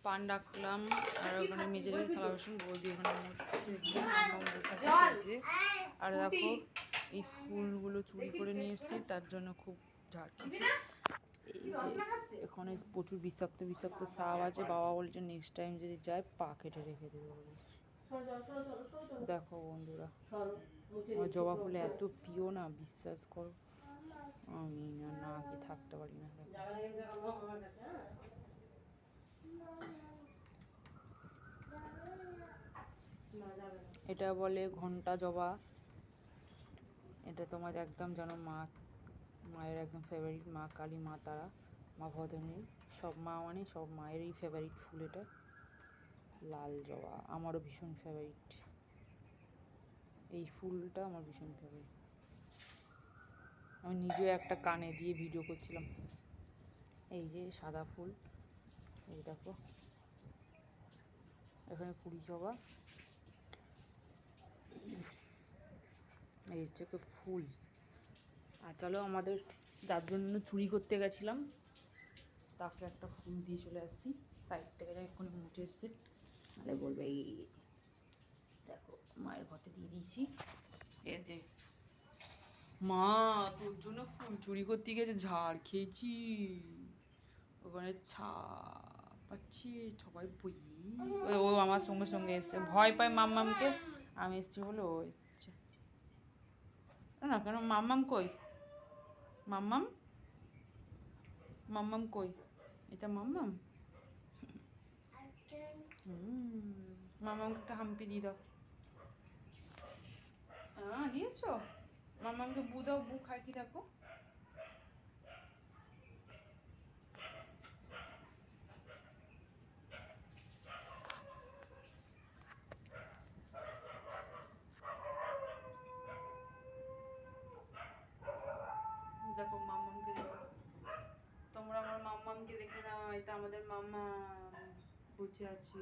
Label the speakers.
Speaker 1: পান ডাকলাম আর ওখানে মেজে থালা বাসন বৌদি ওখানে মুছছে। আর দেখো এই ফুলগুলো চুরি করে নিয়ে এসেছি, তার জন্য খুব ঝাড় খেয়েছি। এই যে এখানে প্রচুর বিষাক্ত বিষাক্ত সাপ আছে। বাবা বলছে নেক্সট টাইম যদি যায় পা কেটে রেখে দেবো। দেখো বন্ধুরা, আমার জবা ফুলে এত প্রিয় না, বিশ্বাস করো আমি না কি থাকতে পারি না। এটা বলে ঘন্টা জবা। এটা তোমার একদম যেন মায়ের একদম ফেভারিট, মা কালী, মা তারা, মা ভদনী, সব মা মানে সব মায়েরই ফেভারিট ফুল এটা। লাল জবা আমারও ভীষণ ফেভারিট, এই ফুলটা আমার ভীষণ ফেভারিট। আমি নিজেও একটা কানে দিয়ে ভিডিও করছিলাম। এই যে সাদা ফুল, এই দেখো এখানে কুড়ি জবা, এই হচ্ছে ফুল। আর চলো আমাদের যার জন্য চুরি করতে গেছিলাম তাকে একটা ফুল দিয়ে চলে আসছি। সাইড থেকে এক্ষুনি মুটে এসছে, নাহলে বলবে এই দেখো মায়ের ঘটে দিয়ে দিয়েছি। এই যে মা তোর জন্য ফুল চুরি করতে গেছে, ঝাড় খেয়েছি ওখানে ছা পাচ্ছি সবাই বই। ও আমার সঙ্গে সঙ্গে এসছে, ভয় পায় মাম্মামকে, আমি এসছি বলে ও এসছে না। কেন মাম্মাম কই? মাম্মাম মাম্মাম কই? এটা মাম্মাম। মাম্মামকে একটা হাম্পি দিয়ে দাও। হ্যাঁ দিয়েছ? মাম্মামকে বু দাও, বু খাই কি দেখো। দেখো মাম্মামকে দেখো, তোমরা আমার মাম্মামকে দেখে না, এটা আমাদের মাম্মা বসে আছে।